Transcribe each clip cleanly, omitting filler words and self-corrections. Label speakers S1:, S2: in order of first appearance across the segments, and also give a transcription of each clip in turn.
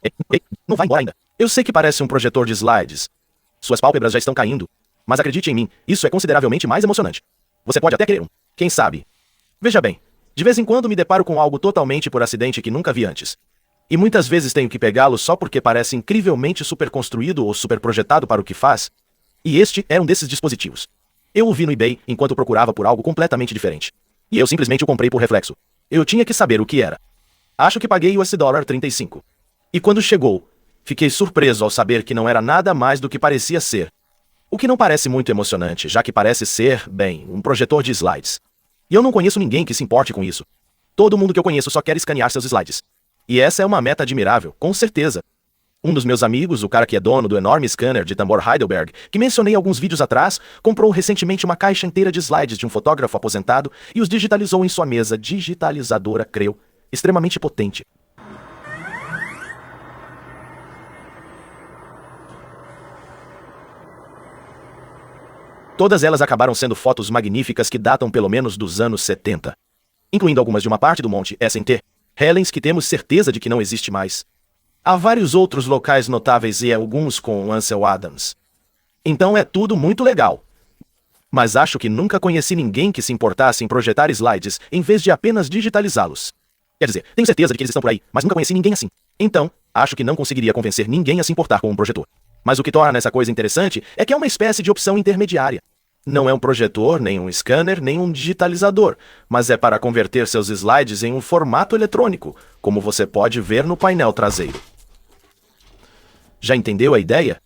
S1: Ei, não vai embora ainda. Eu sei que parece um projetor de slides. Suas pálpebras já estão caindo. Mas acredite em mim, isso é consideravelmente mais emocionante. Você pode até querer um. Quem sabe? Veja bem, de vez em quando me deparo com algo totalmente por acidente que nunca vi antes. E muitas vezes tenho que pegá-lo só porque parece incrivelmente superconstruído ou superprojetado para o que faz. E este é um desses dispositivos. Eu o vi no eBay enquanto procurava por algo completamente diferente. E eu simplesmente o comprei por reflexo. Eu tinha que saber o que era. Acho que paguei $35. E quando chegou, fiquei surpreso ao saber que não era nada mais do que parecia ser. O que não parece muito emocionante, já que parece ser, bem, um projetor de slides. E eu não conheço ninguém que se importe com isso. Todo mundo que eu conheço só quer escanear seus slides. E essa é uma meta admirável, com certeza. Um dos meus amigos, o cara que é dono do enorme scanner de tambor Heidelberg, que mencionei alguns vídeos atrás, comprou recentemente uma caixa inteira de slides de um fotógrafo aposentado e os digitalizou em sua mesa digitalizadora, creio, extremamente potente. Todas elas acabaram sendo fotos magníficas que datam pelo menos dos anos 70. Incluindo algumas de uma parte do Monte S&T, Helens que temos certeza de que não existe mais. Há vários outros locais notáveis e alguns com Ansel Adams. Então é tudo muito legal. Mas acho que nunca conheci ninguém que se importasse em projetar slides em vez de apenas digitalizá-los. Quer dizer, tenho certeza de que eles estão por aí, mas nunca conheci ninguém assim. Então, acho que não conseguiria convencer ninguém a se importar com um projetor. Mas o que torna essa coisa interessante é que é uma espécie de opção intermediária. Não é um projetor, nem um scanner, nem um digitalizador, mas é para converter seus slides em um formato eletrônico, como você pode ver no painel traseiro. Já entendeu a ideia?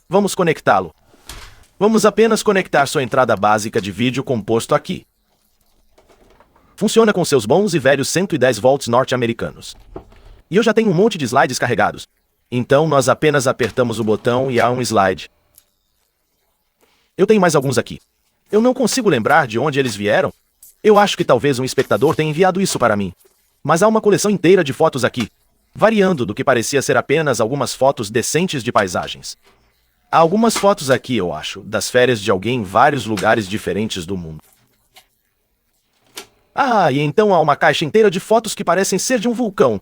S1: Vamos conectá-lo. Vamos apenas conectar sua entrada básica de vídeo composto aqui. Funciona com seus bons e velhos 110 volts norte-americanos. E eu já tenho um monte de slides carregados. Então nós apenas apertamos o botão e há um slide. Eu tenho mais alguns aqui. Eu não consigo lembrar de onde eles vieram. Eu acho que talvez um espectador tenha enviado isso para mim. Mas há uma coleção inteira de fotos aqui, variando do que parecia ser apenas algumas fotos decentes de paisagens. Há algumas fotos aqui, eu acho, das férias de alguém em vários lugares diferentes do mundo. Ah, e então há uma caixa inteira de fotos que parecem ser de um vulcão.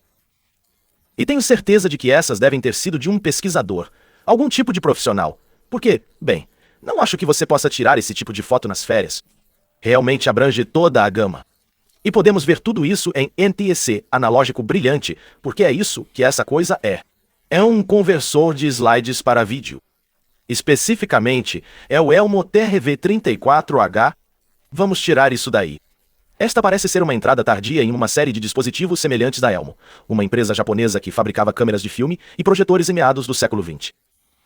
S1: E tenho certeza de que essas devem ter sido de um pesquisador, algum tipo de profissional. Porque, bem, não acho que você possa tirar esse tipo de foto nas férias. Realmente abrange toda a gama. E podemos ver tudo isso em NTSC analógico brilhante, porque é isso que essa coisa é. É um conversor de slides para vídeo. Especificamente, é o Elmo TRV34H. Vamos tirar isso daí. Esta parece ser uma entrada tardia em uma série de dispositivos semelhantes da Elmo, uma empresa japonesa que fabricava câmeras de filme e projetores em meados do século XX.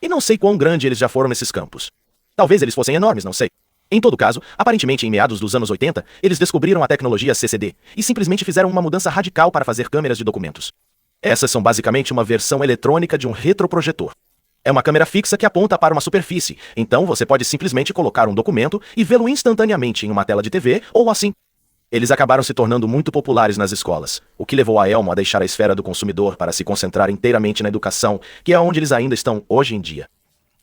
S1: E não sei quão grande eles já foram nesses campos. Talvez eles fossem enormes, não sei. Em todo caso, aparentemente em meados dos anos 80, eles descobriram a tecnologia CCD e simplesmente fizeram uma mudança radical para fazer câmeras de documentos. Essas são basicamente uma versão eletrônica de um retroprojetor. É uma câmera fixa que aponta para uma superfície, então você pode simplesmente colocar um documento e vê-lo instantaneamente em uma tela de TV ou assim. Eles acabaram se tornando muito populares nas escolas, o que levou a Elmo a deixar a esfera do consumidor para se concentrar inteiramente na educação, que é onde eles ainda estão hoje em dia.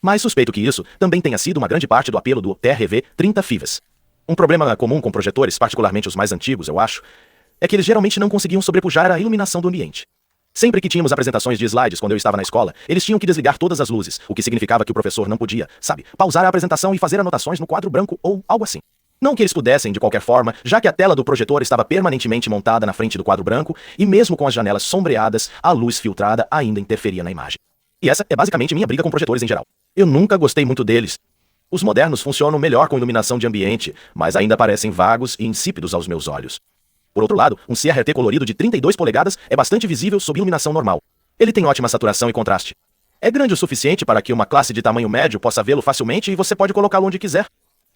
S1: Mas suspeito que isso também tenha sido uma grande parte do apelo do TRV-30 Fivas. Um problema comum com projetores, particularmente os mais antigos, eu acho, é que eles geralmente não conseguiam sobrepujar a iluminação do ambiente. Sempre que tínhamos apresentações de slides quando eu estava na escola, eles tinham que desligar todas as luzes, o que significava que o professor não podia, pausar a apresentação e fazer anotações no quadro branco ou algo assim. Não que eles pudessem, de qualquer forma, já que a tela do projetor estava permanentemente montada na frente do quadro branco e mesmo com as janelas sombreadas, a luz filtrada ainda interferia na imagem. E essa é basicamente minha briga com projetores em geral. Eu nunca gostei muito deles. Os modernos funcionam melhor com iluminação de ambiente, mas ainda parecem vagos e insípidos aos meus olhos. Por outro lado, um CRT colorido de 32 polegadas é bastante visível sob iluminação normal. Ele tem ótima saturação e contraste. É grande o suficiente para que uma classe de tamanho médio possa vê-lo facilmente e você pode colocá-lo onde quiser.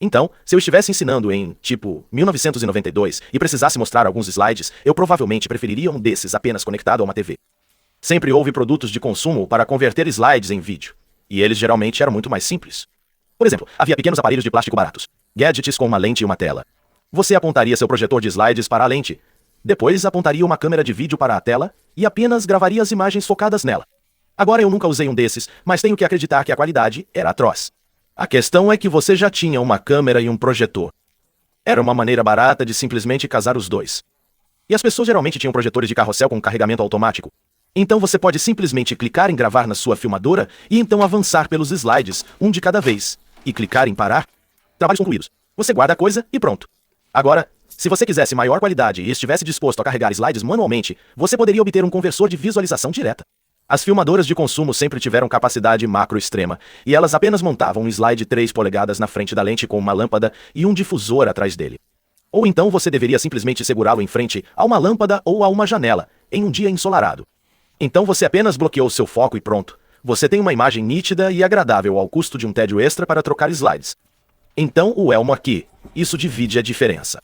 S1: Então, se eu estivesse ensinando em, 1992 e precisasse mostrar alguns slides, eu provavelmente preferiria um desses apenas conectado a uma TV. Sempre houve produtos de consumo para converter slides em vídeo, e eles geralmente eram muito mais simples. Por exemplo, havia pequenos aparelhos de plástico baratos, gadgets com uma lente e uma tela. Você apontaria seu projetor de slides para a lente, depois apontaria uma câmera de vídeo para a tela e apenas gravaria as imagens focadas nela. Agora eu nunca usei um desses, mas tenho que acreditar que a qualidade era atroz. A questão é que você já tinha uma câmera e um projetor. Era uma maneira barata de simplesmente casar os dois. E as pessoas geralmente tinham projetores de carrossel com carregamento automático. Então você pode simplesmente clicar em gravar na sua filmadora e então avançar pelos slides, um de cada vez, e clicar em parar. Trabalhos concluídos. Você guarda a coisa e pronto. Agora, se você quisesse maior qualidade e estivesse disposto a carregar slides manualmente, você poderia obter um conversor de visualização direta. As filmadoras de consumo sempre tiveram capacidade macro extrema, e elas apenas montavam um slide 3 polegadas na frente da lente com uma lâmpada e um difusor atrás dele. Ou então você deveria simplesmente segurá-lo em frente a uma lâmpada ou a uma janela, em um dia ensolarado. Então você apenas bloqueou seu foco e pronto. Você tem uma imagem nítida e agradável ao custo de um tédio extra para trocar slides. Então o elmo aqui, isso divide a diferença.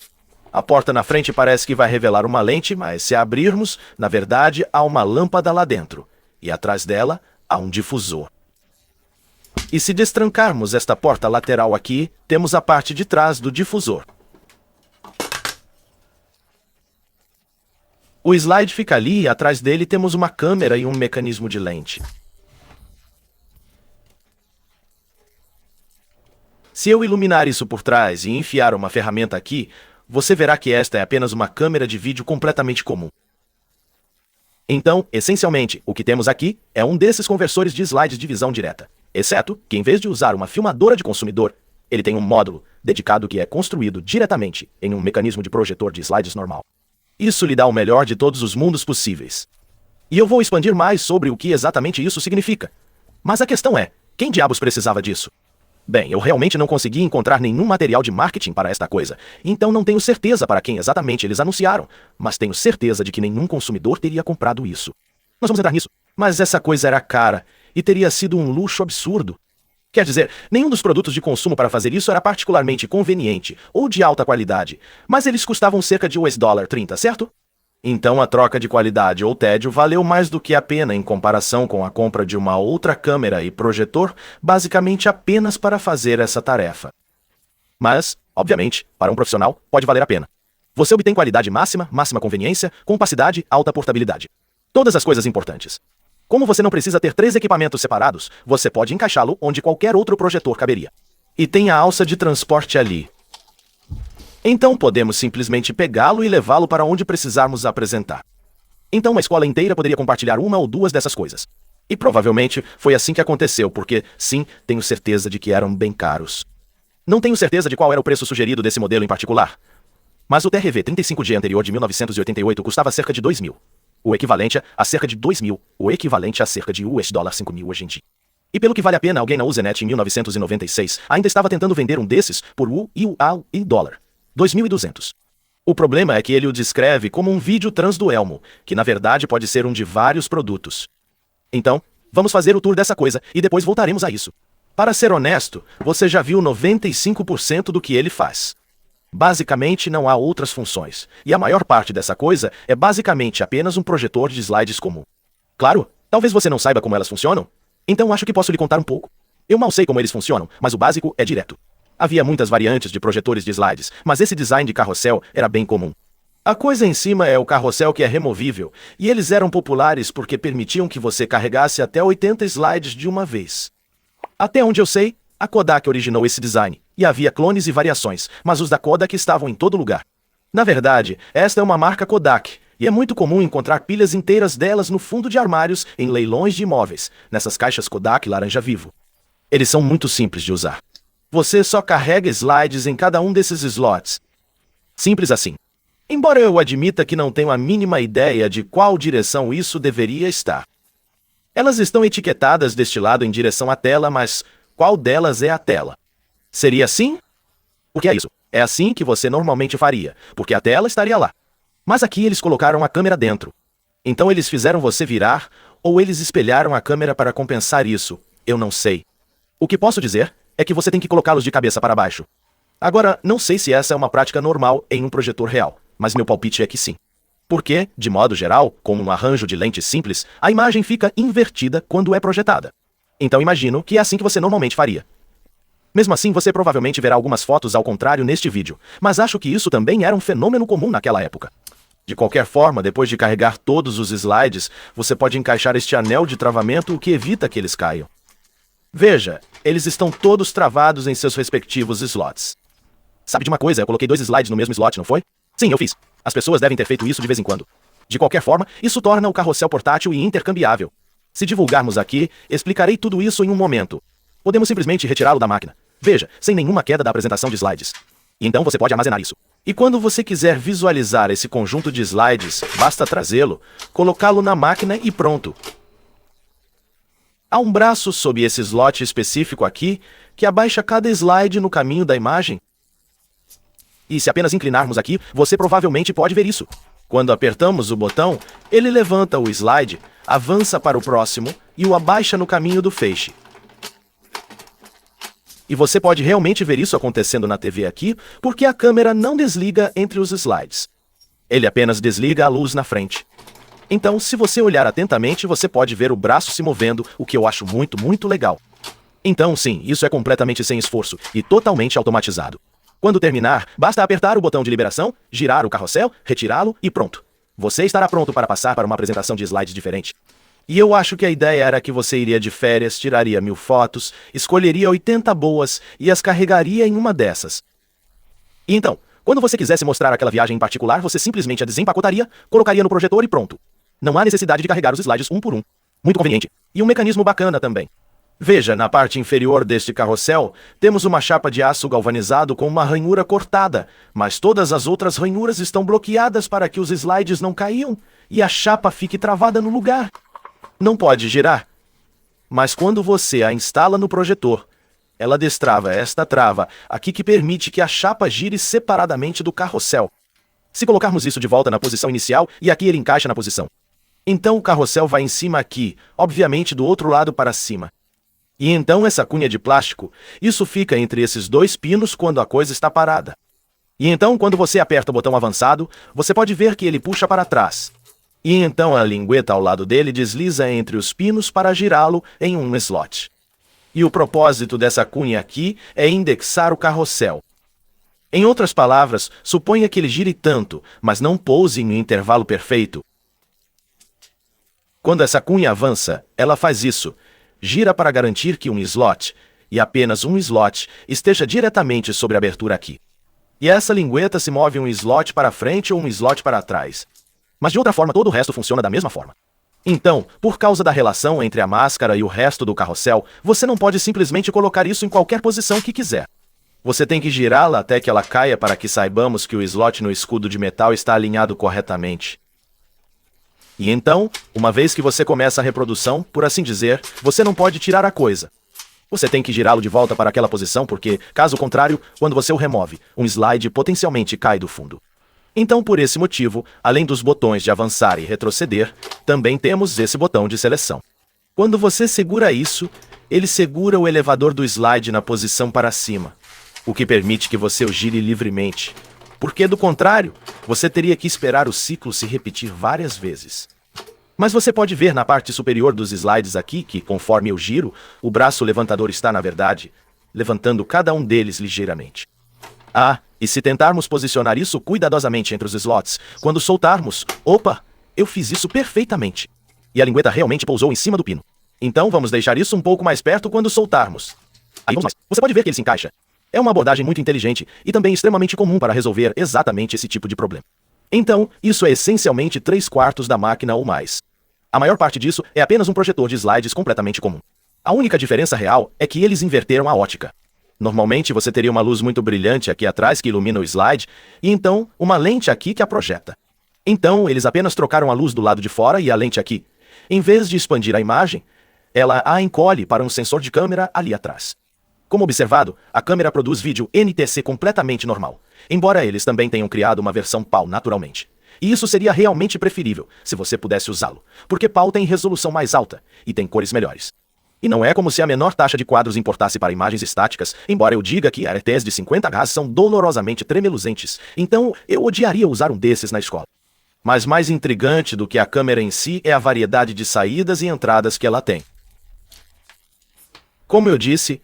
S1: A porta na frente parece que vai revelar uma lente, mas se abrirmos, na verdade há uma lâmpada lá dentro. E atrás dela há um difusor. E se destrancarmos esta porta lateral aqui, temos a parte de trás do difusor. O slide fica ali e atrás dele temos uma câmera e um mecanismo de lente. Se eu iluminar isso por trás e enfiar uma ferramenta aqui, você verá que esta é apenas uma câmera de vídeo completamente comum. Então, essencialmente, o que temos aqui é um desses conversores de slides de visão direta, exceto que em vez de usar uma filmadora de consumidor, ele tem um módulo dedicado que é construído diretamente em um mecanismo de projetor de slides normal. Isso lhe dá o melhor de todos os mundos possíveis. E eu vou expandir mais sobre o que exatamente isso significa. Mas a questão é, quem diabos precisava disso? Bem, eu realmente não consegui encontrar nenhum material de marketing para esta coisa, então não tenho certeza para quem exatamente eles anunciaram, mas tenho certeza de que nenhum consumidor teria comprado isso. Nós vamos entrar nisso, mas essa coisa era cara, e teria sido um luxo absurdo. Quer dizer, nenhum dos produtos de consumo para fazer isso era particularmente conveniente ou de alta qualidade, mas eles custavam cerca de $30, certo? Então a troca de qualidade ou tédio valeu mais do que a pena em comparação com a compra de uma outra câmera e projetor, basicamente apenas para fazer essa tarefa. Mas, obviamente, para um profissional, pode valer a pena. Você obtém qualidade máxima, máxima conveniência, compacidade, alta portabilidade. Todas as coisas importantes. Como você não precisa ter 3 equipamentos separados, você pode encaixá-lo onde qualquer outro projetor caberia. E tem a alça de transporte ali. Então podemos simplesmente pegá-lo e levá-lo para onde precisarmos apresentar. Então uma escola inteira poderia compartilhar uma ou duas dessas coisas. E provavelmente foi assim que aconteceu, porque, sim, tenho certeza de que eram bem caros. Não tenho certeza de qual era o preço sugerido desse modelo em particular. Mas o TRV 35G anterior de 1988 custava cerca de $2.000. O equivalente a cerca de $2.000, o equivalente a cerca de $5.000 hoje em dia. E pelo que vale a pena, alguém na Usenet em 1996 ainda estava tentando vender um desses por $2.200. O problema é que ele o descreve como um vídeo trans do elmo, que na verdade pode ser um de vários produtos. Então, vamos fazer o tour dessa coisa e depois voltaremos a isso. Para ser honesto, você já viu 95% do que ele faz. Basicamente não há outras funções, e a maior parte dessa coisa é basicamente apenas um projetor de slides comum. Claro, talvez você não saiba como elas funcionam, então acho que posso lhe contar um pouco. Eu mal sei como eles funcionam, mas o básico é direto. Havia muitas variantes de projetores de slides, mas esse design de carrossel era bem comum. A coisa em cima é o carrossel que é removível, e eles eram populares porque permitiam que você carregasse até 80 slides de uma vez. Até onde eu sei, a Kodak originou esse design, e havia clones e variações, mas os da Kodak estavam em todo lugar. Na verdade, esta é uma marca Kodak, e é muito comum encontrar pilhas inteiras delas no fundo de armários em leilões de imóveis, nessas caixas Kodak laranja vivo. Eles são muito simples de usar. Você só carrega slides em cada um desses slots. Simples assim. Embora eu admita que não tenho a mínima ideia de qual direção isso deveria estar. Elas estão etiquetadas deste lado em direção à tela, mas qual delas é a tela? Seria assim? O que é isso? É assim que você normalmente faria, porque a tela estaria lá. Mas aqui eles colocaram a câmera dentro. Então eles fizeram você virar, ou eles espelharam a câmera para compensar isso. Eu não sei. O que posso dizer é que você tem que colocá-los de cabeça para baixo. Agora, não sei se essa é uma prática normal em um projetor real, mas meu palpite é que sim. Porque, de modo geral, com um arranjo de lentes simples, a imagem fica invertida quando é projetada. Então imagino que é assim que você normalmente faria. Mesmo assim, você provavelmente verá algumas fotos ao contrário neste vídeo, mas acho que isso também era um fenômeno comum naquela época. De qualquer forma, depois de carregar todos os slides, você pode encaixar este anel de travamento, o que evita que eles caiam. Veja, eles estão todos travados em seus respectivos slots. Sabe de uma coisa, eu coloquei 2 slides no mesmo slot, não foi? Sim, eu fiz. As pessoas devem ter feito isso de vez em quando. De qualquer forma, isso torna o carrossel portátil e intercambiável. Se divulgarmos aqui, explicarei tudo isso em um momento. Podemos simplesmente retirá-lo da máquina. Veja, sem nenhuma queda da apresentação de slides. Então você pode armazenar isso. E quando você quiser visualizar esse conjunto de slides, basta trazê-lo, colocá-lo na máquina e pronto. Há um braço sob esse slot específico aqui, que abaixa cada slide no caminho da imagem. E se apenas inclinarmos aqui, você provavelmente pode ver isso. Quando apertamos o botão, ele levanta o slide, avança para o próximo e o abaixa no caminho do feixe. E você pode realmente ver isso acontecendo na TV aqui, porque a câmera não desliga entre os slides. Ele apenas desliga a luz na frente. Então, se você olhar atentamente, você pode ver o braço se movendo, o que eu acho muito legal. Então, sim, isso é completamente sem esforço e totalmente automatizado. Quando terminar, basta apertar o botão de liberação, girar o carrossel, retirá-lo e pronto. Você estará pronto para passar para uma apresentação de slides diferente. E eu acho que a ideia era que você iria de férias, tiraria 1000 fotos, escolheria 80 boas e as carregaria em uma dessas. E então, quando você quisesse mostrar aquela viagem em particular, você simplesmente a desempacotaria, colocaria no projetor e pronto. Não há necessidade de carregar os slides um por um. Muito conveniente. E um mecanismo bacana também. Veja, na parte inferior deste carrossel, temos uma chapa de aço galvanizado com uma ranhura cortada, mas todas as outras ranhuras estão bloqueadas para que os slides não caiam e a chapa fique travada no lugar. Não pode girar. Mas quando você a instala no projetor, ela destrava esta trava aqui que permite que a chapa gire separadamente do carrossel. Se colocarmos isso de volta na posição inicial, e aqui ele encaixa na posição. Então o carrossel vai em cima aqui, obviamente do outro lado para cima. E então essa cunha de plástico, isso fica entre esses dois pinos quando a coisa está parada. E então quando você aperta o botão avançado, você pode ver que ele puxa para trás. E então a lingueta ao lado dele desliza entre os pinos para girá-lo em um slot. E o propósito dessa cunha aqui é indexar o carrossel. Em outras palavras, suponha que ele gire tanto, mas não pouse em um intervalo perfeito. Quando essa cunha avança, ela faz isso. Gira para garantir que um slot, e apenas um slot, esteja diretamente sobre a abertura aqui. E essa lingueta se move um slot para frente ou um slot para trás. Mas de outra forma todo o resto funciona da mesma forma. Então, por causa da relação entre a máscara e o resto do carrossel, você não pode simplesmente colocar isso em qualquer posição que quiser. Você tem que girá-la até que ela caia para que saibamos que o slot no escudo de metal está alinhado corretamente. E então, uma vez que você começa a reprodução, por assim dizer, você não pode tirar a coisa. Você tem que girá-lo de volta para aquela posição porque, caso contrário, quando você o remove, um slide potencialmente cai do fundo. Então, por esse motivo, além dos botões de avançar e retroceder, também temos esse botão de seleção. Quando você segura isso, ele segura o elevador do slide na posição para cima, o que permite que você o gire livremente. Porque, do contrário, você teria que esperar o ciclo se repetir várias vezes. Mas você pode ver na parte superior dos slides aqui que, conforme eu giro, o braço levantador está, na verdade, levantando cada um deles ligeiramente. Ah, e se tentarmos posicionar isso cuidadosamente entre os slots, quando soltarmos, opa, eu fiz isso perfeitamente. E a lingueta realmente pousou em cima do pino. Então vamos deixar isso um pouco mais perto quando soltarmos. Aí vamos mais. Você pode ver que ele se encaixa. É uma abordagem muito inteligente e também extremamente comum para resolver exatamente esse tipo de problema. Então, isso é essencialmente 3/4 da máquina ou mais. A maior parte disso é apenas um projetor de slides completamente comum. A única diferença real é que eles inverteram a ótica. Normalmente você teria uma luz muito brilhante aqui atrás que ilumina o slide, e então uma lente aqui que a projeta. Então eles apenas trocaram a luz do lado de fora e a lente aqui. Em vez de expandir a imagem, ela a encolhe para um sensor de câmera ali atrás. Como observado, a câmera produz vídeo NTSC completamente normal, embora eles também tenham criado uma versão PAL naturalmente. E isso seria realmente preferível, se você pudesse usá-lo, porque PAL tem resolução mais alta e tem cores melhores. E não é como se a menor taxa de quadros importasse para imagens estáticas, embora eu diga que aretés de 50 Hz são dolorosamente tremeluzentes, então eu odiaria usar um desses na escola. Mas mais intrigante do que a câmera em si é a variedade de saídas e entradas que ela tem. Como eu disse,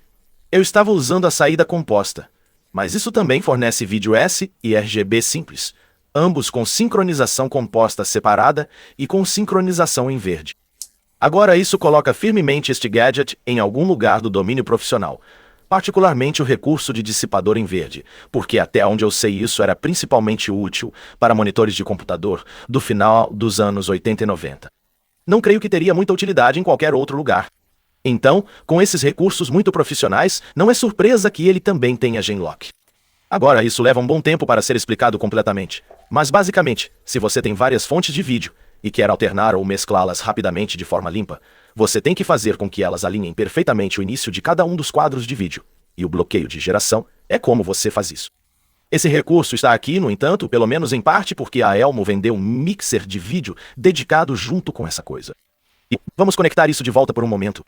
S1: eu estava usando a saída composta, mas isso também fornece vídeo S e RGB simples, ambos com sincronização composta separada e com sincronização em verde. Agora isso coloca firmemente este gadget em algum lugar do domínio profissional, Particularmente o recurso de dissipador em verde, porque até onde eu sei isso era principalmente útil para monitores de computador do final dos anos 80 e 90. Não creio que teria muita utilidade em qualquer outro lugar. Então, com esses recursos muito profissionais, não é surpresa que ele também tenha Genlock. Agora, isso leva um bom tempo para ser explicado completamente. Mas basicamente, se você tem várias fontes de vídeo e quer alternar ou mesclá-las rapidamente de forma limpa, você tem que fazer com que elas alinhem perfeitamente o início de cada um dos quadros de vídeo. E o bloqueio de geração é como você faz isso. Esse recurso está aqui, no entanto, pelo menos em parte porque a Elmo vendeu um mixer de vídeo dedicado junto com essa coisa. E vamos conectar isso de volta por um momento.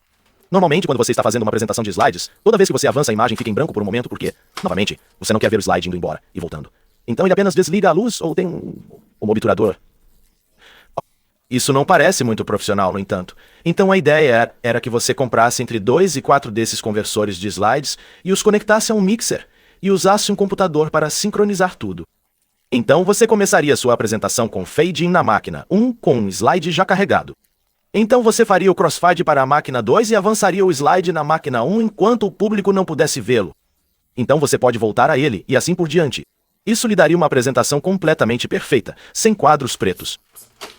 S1: Normalmente, quando você está fazendo uma apresentação de slides, toda vez que você avança a imagem fica em branco por um momento porque, novamente, você não quer ver o slide indo embora e voltando. Então ele apenas desliga a luz ou tem um obturador. Isso não parece muito profissional, no entanto. Então a ideia era que você comprasse entre 2 e 4 desses conversores de slides e os conectasse a um mixer e usasse um computador para sincronizar tudo. Então você começaria sua apresentação com fade-in na máquina 1 com um slide já carregado. Então você faria o crossfade para a máquina 2 e avançaria o slide na máquina 1 enquanto o público não pudesse vê-lo. Então você pode voltar a ele e assim por diante. Isso lhe daria uma apresentação completamente perfeita, sem quadros pretos.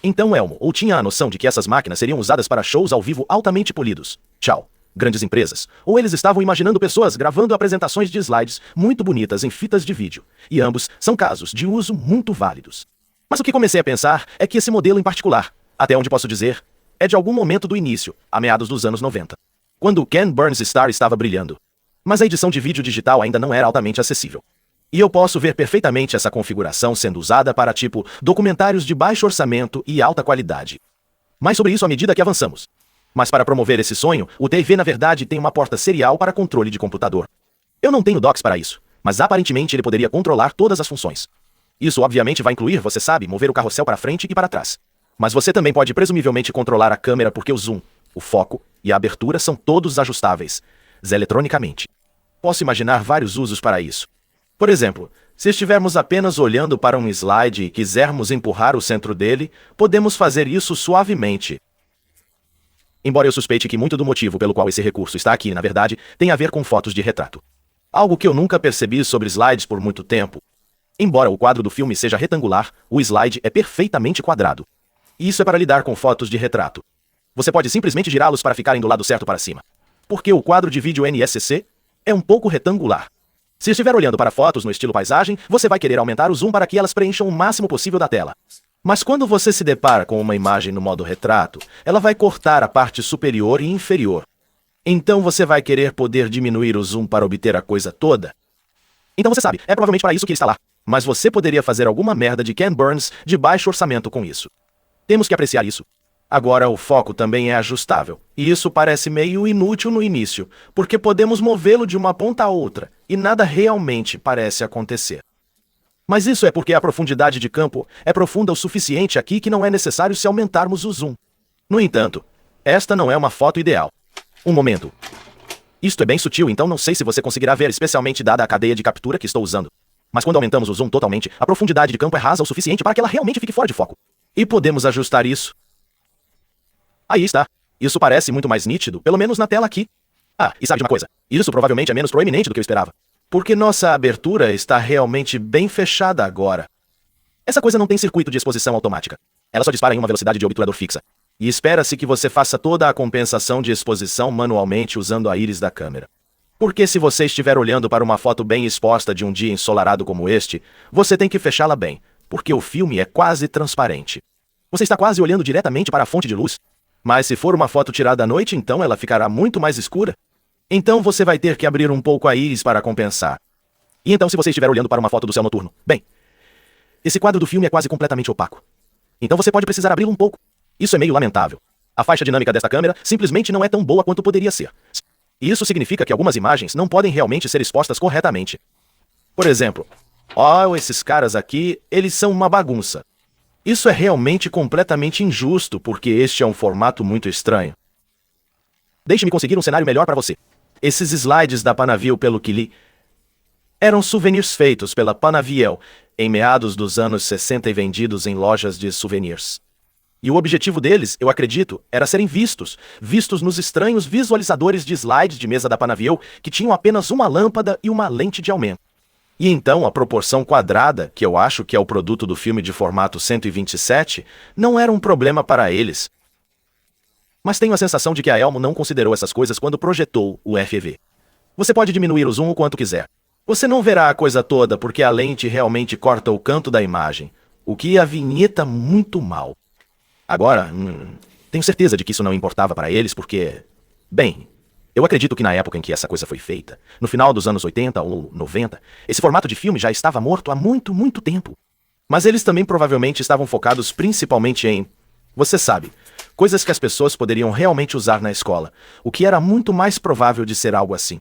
S1: Então Elmo ou tinha a noção de que essas máquinas seriam usadas para shows ao vivo altamente polidos. Tchau. Grandes empresas. Ou eles estavam imaginando pessoas gravando apresentações de slides muito bonitas em fitas de vídeo. E ambos são casos de uso muito válidos. Mas o que comecei a pensar é que esse modelo em particular, até onde posso dizer, é de algum momento do início, a meados dos anos 90. Quando o Ken Burns Star estava brilhando. Mas a edição de vídeo digital ainda não era altamente acessível. E eu posso ver perfeitamente essa configuração sendo usada para tipo documentários de baixo orçamento e alta qualidade. Mais sobre isso à medida que avançamos. Mas para promover esse sonho, o TV na verdade tem uma porta serial para controle de computador. Eu não tenho docs para isso, mas aparentemente ele poderia controlar todas as funções. Isso obviamente vai incluir, você sabe, mover o carrossel para frente e para trás. Mas você também pode presumivelmente controlar a câmera porque o zoom, o foco e a abertura são todos ajustáveis, eletronicamente. Posso imaginar vários usos para isso. Por exemplo, se estivermos apenas olhando para um slide e quisermos empurrar o centro dele, podemos fazer isso suavemente. Embora eu suspeite que muito do motivo pelo qual esse recurso está aqui, na verdade, tem a ver com fotos de retrato. Algo que eu nunca percebi sobre slides por muito tempo. Embora o quadro do filme seja retangular, o slide é perfeitamente quadrado. E isso é para lidar com fotos de retrato. Você pode simplesmente girá-los para ficarem do lado certo para cima. Porque o quadro de vídeo NSCC é um pouco retangular. Se estiver olhando para fotos no estilo paisagem, você vai querer aumentar o zoom para que elas preencham o máximo possível da tela. Mas quando você se depara com uma imagem no modo retrato, ela vai cortar a parte superior e inferior. Então você vai querer poder diminuir o zoom para obter a coisa toda. Então você sabe, é provavelmente para isso que ele está lá. Mas você poderia fazer alguma merda de Ken Burns de baixo orçamento com isso. Temos que apreciar isso. Agora o foco também é ajustável, e isso parece meio inútil no início, porque podemos movê-lo de uma ponta a outra, e nada realmente parece acontecer. Mas isso é porque a profundidade de campo é profunda o suficiente aqui que não é necessário se aumentarmos o zoom. No entanto, esta não é uma foto ideal. Um momento. Isto é bem sutil, então não sei se você conseguirá ver, especialmente dada a cadeia de captura que estou usando. Mas quando aumentamos o zoom totalmente, a profundidade de campo é rasa o suficiente para que ela realmente fique fora de foco. E podemos ajustar isso. Aí está. Isso parece muito mais nítido, pelo menos na tela aqui. Ah, e sabe de uma coisa? Isso provavelmente é menos proeminente do que eu esperava. Porque nossa abertura está realmente bem fechada agora. Essa coisa não tem circuito de exposição automática. Ela só dispara em uma velocidade de obturador fixa. E espera-se que você faça toda a compensação de exposição manualmente usando a íris da câmera. Porque se você estiver olhando para uma foto bem exposta de um dia ensolarado como este, você tem que fechá-la bem, porque o filme é quase transparente. Você está quase olhando diretamente para a fonte de luz. Mas se for uma foto tirada à noite, então ela ficará muito mais escura. Então você vai ter que abrir um pouco a íris para compensar. E então se você estiver olhando para uma foto do céu noturno, bem, esse quadro do filme é quase completamente opaco. Então você pode precisar abri-lo um pouco. Isso é meio lamentável. A faixa dinâmica desta câmera simplesmente não é tão boa quanto poderia ser. E isso significa que algumas imagens não podem realmente ser expostas corretamente. Por exemplo, esses caras aqui, eles são uma bagunça. Isso é realmente completamente injusto, porque este é um formato muito estranho. Deixe-me conseguir um cenário melhor para você. Esses slides da Panaviel, pelo que li, eram souvenirs feitos pela Panaviel em meados dos anos 60 e vendidos em lojas de souvenirs. E o objetivo deles, eu acredito, era serem vistos nos estranhos visualizadores de slides de mesa da Panaviel que tinham apenas uma lâmpada e uma lente de aumento. E então a proporção quadrada, que eu acho que é o produto do filme de formato 127, não era um problema para eles. Mas tenho a sensação de que a Elmo não considerou essas coisas quando projetou o FEV. Você pode diminuir o zoom o quanto quiser. Você não verá a coisa toda porque a lente realmente corta o canto da imagem, o que avinheta muito mal. Agora, tenho certeza de que isso não importava para eles porque... Bem, eu acredito que na época em que essa coisa foi feita, no final dos anos 80 ou 90, esse formato de filme já estava morto há muito, muito tempo. Mas eles também provavelmente estavam focados principalmente em... Você sabe, coisas que as pessoas poderiam realmente usar na escola, o que era muito mais provável de ser algo assim.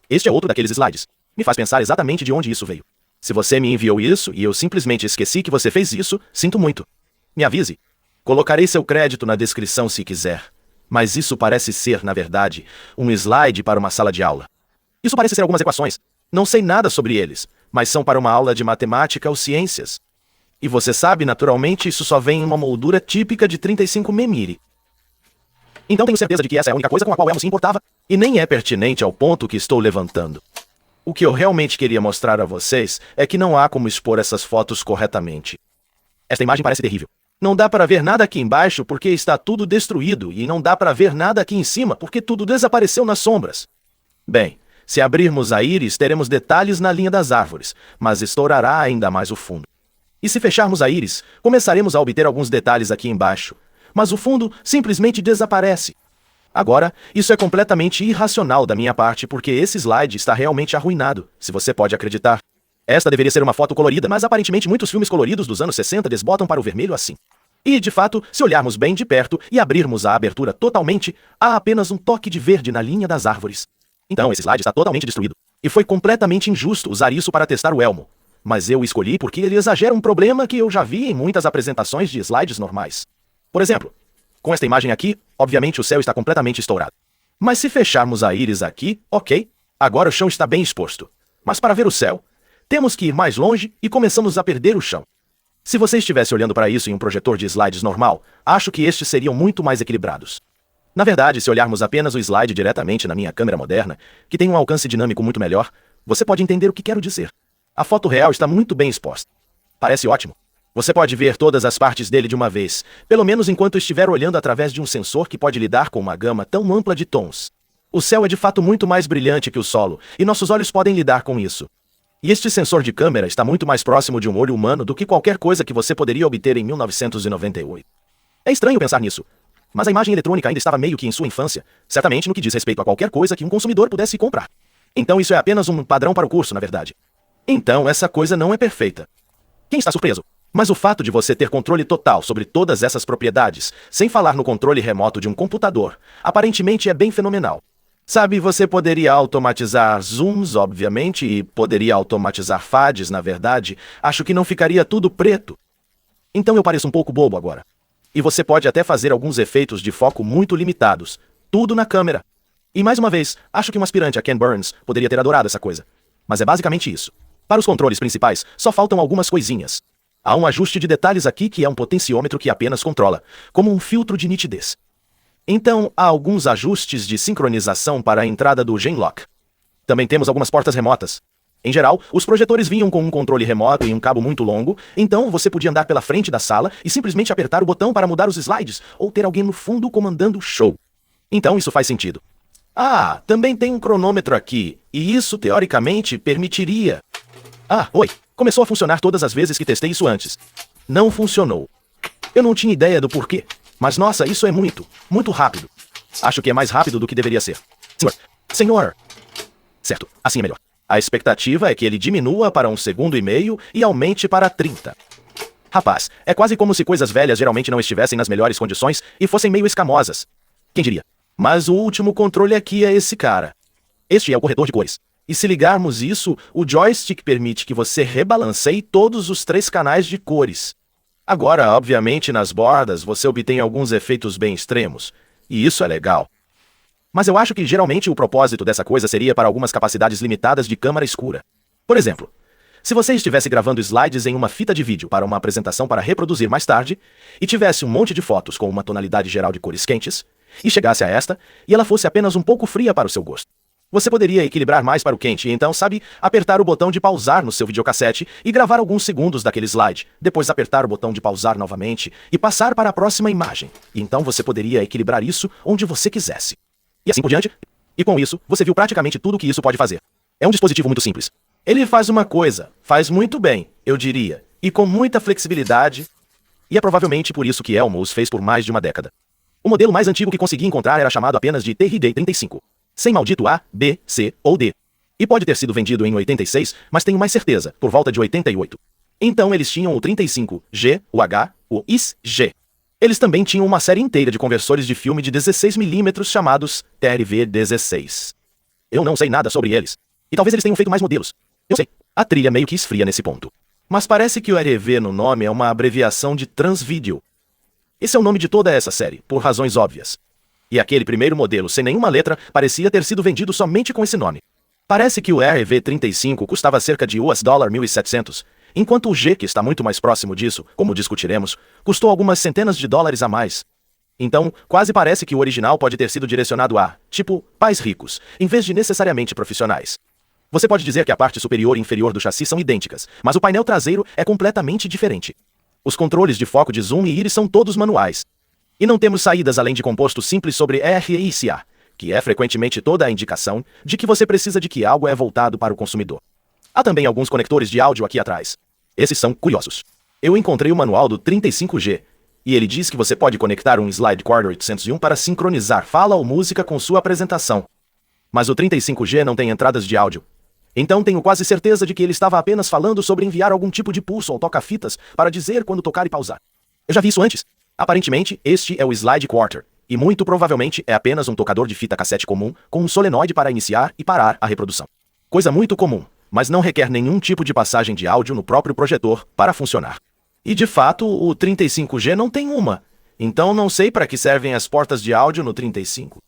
S1: Este é outro daqueles slides. Me faz pensar exatamente de onde isso veio. Se você me enviou isso e eu simplesmente esqueci que você fez isso, sinto muito. Me avise. Colocarei seu crédito na descrição se quiser. Mas isso parece ser, na verdade, um slide para uma sala de aula. Isso parece ser algumas equações. Não sei nada sobre eles, mas são para uma aula de matemática ou ciências. E você sabe, naturalmente, isso só vem em uma moldura típica de 35 mm. Então tenho certeza de que essa é a única coisa com a qual Elmo se importava, e nem é pertinente ao ponto que estou levantando. O que eu realmente queria mostrar a vocês é que não há como expor essas fotos corretamente. Esta imagem parece terrível. Não dá para ver nada aqui embaixo porque está tudo destruído, e não dá para ver nada aqui em cima porque tudo desapareceu nas sombras. Bem, se abrirmos a íris, teremos detalhes na linha das árvores, mas estourará ainda mais o fundo. E se fecharmos a íris, começaremos a obter alguns detalhes aqui embaixo, mas o fundo simplesmente desaparece. Agora, isso é completamente irracional da minha parte porque esse slide está realmente arruinado, se você pode acreditar. Esta deveria ser uma foto colorida, mas aparentemente muitos filmes coloridos dos anos 60 desbotam para o vermelho assim. E, de fato, se olharmos bem de perto e abrirmos a abertura totalmente, há apenas um toque de verde na linha das árvores. Então, esse slide está totalmente destruído. E foi completamente injusto usar isso para testar o Elmo. Mas eu escolhi porque ele exagera um problema que eu já vi em muitas apresentações de slides normais. Por exemplo, com esta imagem aqui, obviamente o céu está completamente estourado. Mas se fecharmos a íris aqui, ok, agora o chão está bem exposto. Mas para ver o céu, temos que ir mais longe e começamos a perder o chão. Se você estivesse olhando para isso em um projetor de slides normal, acho que estes seriam muito mais equilibrados. Na verdade, se olharmos apenas o slide diretamente na minha câmera moderna, que tem um alcance dinâmico muito melhor, você pode entender o que quero dizer. A foto real está muito bem exposta. Parece ótimo. Você pode ver todas as partes dele de uma vez, pelo menos enquanto estiver olhando através de um sensor que pode lidar com uma gama tão ampla de tons. O céu é de fato muito mais brilhante que o solo, e nossos olhos podem lidar com isso. E este sensor de câmera está muito mais próximo de um olho humano do que qualquer coisa que você poderia obter em 1998. É estranho pensar nisso, mas a imagem eletrônica ainda estava meio que em sua infância, certamente no que diz respeito a qualquer coisa que um consumidor pudesse comprar. Então isso é apenas um padrão para o curso, na verdade. Então essa coisa não é perfeita. Quem está surpreso? Mas o fato de você ter controle total sobre todas essas propriedades, sem falar no controle remoto de um computador, aparentemente é bem fenomenal. Sabe, você poderia automatizar zooms, obviamente, e poderia automatizar fades, na verdade. Acho que não ficaria tudo preto. Então eu pareço um pouco bobo agora. E você pode até fazer alguns efeitos de foco muito limitados. Tudo na câmera. E mais uma vez, acho que um aspirante a Ken Burns poderia ter adorado essa coisa. Mas é basicamente isso. Para os controles principais, só faltam algumas coisinhas. Há um ajuste de detalhes aqui que é um potenciômetro que apenas controla, como um filtro de nitidez. Então, há alguns ajustes de sincronização para a entrada do Genlock. Também temos algumas portas remotas. Em geral, os projetores vinham com um controle remoto e um cabo muito longo, então você podia andar pela frente da sala e simplesmente apertar o botão para mudar os slides, ou ter alguém no fundo comandando o show. Então isso faz sentido. Ah, também tem um cronômetro aqui, e isso teoricamente permitiria... Oi, começou a funcionar todas as vezes que testei isso antes. Não funcionou. Eu não tinha ideia do porquê. Mas nossa, isso é muito rápido. Acho que é mais rápido do que deveria ser. Senhor. Certo, assim é melhor. A expectativa é que ele diminua para 1,5 segundos e aumente para 30. Rapaz, é quase como se coisas velhas geralmente não estivessem nas melhores condições e fossem meio escamosas. Quem diria? Mas o último controle aqui é esse cara. Este é o corretor de cores. E se ligarmos isso, o joystick permite que você rebalanceie todos os 3 canais de cores. Agora, obviamente, nas bordas, você obtém alguns efeitos bem extremos, e isso é legal. Mas eu acho que geralmente o propósito dessa coisa seria para algumas capacidades limitadas de câmara escura. Por exemplo, Se você estivesse gravando slides em uma fita de vídeo para uma apresentação para reproduzir mais tarde, e tivesse um monte de fotos com uma tonalidade geral de cores quentes, e chegasse a esta, e ela fosse apenas um pouco fria para o seu gosto, você poderia equilibrar mais para o quente e então, sabe, apertar o botão de pausar no seu videocassete e gravar alguns segundos daquele slide, depois apertar o botão de pausar novamente e passar para a próxima imagem. E então você poderia equilibrar isso onde você quisesse. E assim por diante. E com isso, você viu praticamente tudo o que isso pode fazer. É um dispositivo muito simples. Ele faz uma coisa, faz muito bem, eu diria, e com muita flexibilidade, e é provavelmente por isso que Elmo os fez por mais de uma década. O modelo mais antigo que consegui encontrar era chamado apenas de TRD-35, sem maldito A, B, C ou D. E pode ter sido vendido em 86, mas tenho mais certeza, por volta de 88. Então eles tinham o 35G, o H, o IS-G. Eles também tinham uma série inteira de conversores de filme de 16mm chamados TRV-16. Eu não sei nada sobre eles. E talvez eles tenham feito mais modelos. Eu sei, a trilha meio que esfria nesse ponto. Mas parece que o RV no nome é uma abreviação de Transvideo. Esse é o nome de toda essa série, por razões óbvias. E aquele primeiro modelo, sem nenhuma letra, parecia ter sido vendido somente com esse nome. Parece que o RV-35 custava cerca de $1.700, enquanto o G, que está muito mais próximo disso, como discutiremos, custou algumas centenas de dólares a mais. Então, quase parece que o original pode ter sido direcionado a, tipo, pais ricos, em vez de necessariamente profissionais. Você pode dizer que a parte superior e inferior do chassi são idênticas, mas o painel traseiro é completamente diferente. Os controles de foco de zoom e íris são todos manuais. E não temos saídas além de composto simples sobre REICA, que é frequentemente toda a indicação de que você precisa de que algo é voltado para o consumidor. Há também alguns conectores de áudio aqui atrás. Esses são curiosos. Eu encontrei o manual do 35G, e ele diz que você pode conectar um Slide Recorder 801 para sincronizar fala ou música com sua apresentação. Mas o 35G não tem entradas de áudio. Então tenho quase certeza de que ele estava apenas falando sobre enviar algum tipo de pulso ao toca-fitas para dizer quando tocar e pausar. Eu já vi isso antes. Aparentemente, este é o Slide Quarter, e muito provavelmente é apenas um tocador de fita cassete comum com um solenoide para iniciar e parar a reprodução. Coisa muito comum, mas não requer nenhum tipo de passagem de áudio no próprio projetor para funcionar. E de fato, o 35G não tem uma, então não sei para que servem as portas de áudio no 35.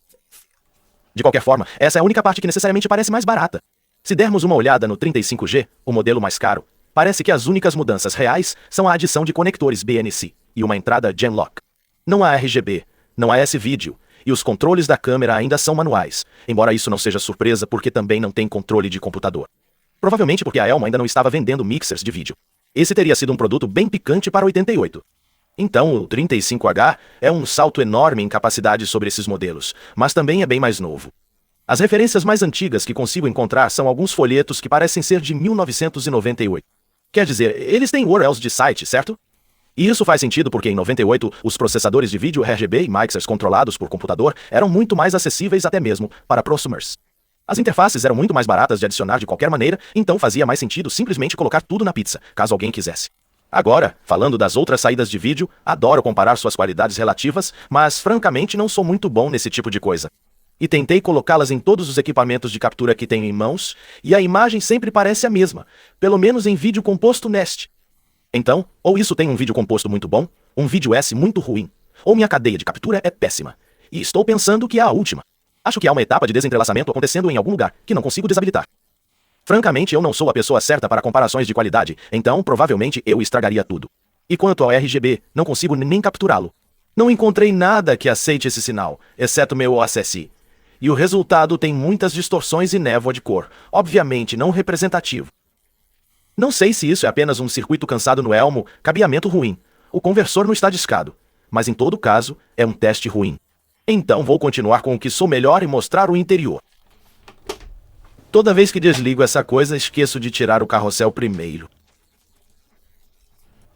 S1: De qualquer forma, essa é a única parte que necessariamente parece mais barata. Se dermos uma olhada no 35G, o modelo mais caro, parece que as únicas mudanças reais são a adição de conectores BNC e uma entrada Genlock. Não há RGB, não há S-Video, e os controles da câmera ainda são manuais, embora isso não seja surpresa porque também não tem controle de computador. Provavelmente porque a Elmo ainda não estava vendendo mixers de vídeo. Esse teria sido um produto bem picante para 88. Então o 35H é um salto enorme em capacidade sobre esses modelos, mas também é bem mais novo. As referências mais antigas que consigo encontrar são alguns folhetos que parecem ser de 1998. Quer dizer, eles têm URLs de site, certo? E isso faz sentido porque em 98 os processadores de vídeo RGB e mixers controlados por computador eram muito mais acessíveis até mesmo para prosumers. As interfaces eram muito mais baratas de adicionar de qualquer maneira, então fazia mais sentido simplesmente colocar tudo na pizza, caso alguém quisesse. Agora, falando das outras saídas de vídeo, adoro comparar suas qualidades relativas, mas francamente não sou muito bom nesse tipo de coisa. E tentei colocá-las em todos os equipamentos de captura que tenho em mãos, e a imagem sempre parece a mesma, pelo menos em vídeo composto Nest. Então, ou isso tem um vídeo composto muito bom, um vídeo S muito ruim, ou minha cadeia de captura é péssima. E estou pensando que é a última. Acho que há uma etapa de desentrelaçamento acontecendo em algum lugar, que não consigo desabilitar. Francamente, eu não sou a pessoa certa para comparações de qualidade, então provavelmente eu estragaria tudo. E quanto ao RGB, não consigo nem capturá-lo. Não encontrei nada que aceite esse sinal, exceto meu OSSI. E o resultado tem muitas distorções e névoa de cor, obviamente não representativo. Não sei se isso é apenas um circuito cansado no Elmo, cabeamento ruim. O conversor não está discado, mas em todo caso, é um teste ruim. Então vou continuar com o que sou melhor e mostrar o interior. Toda vez que desligo essa coisa, esqueço de tirar o carrossel primeiro.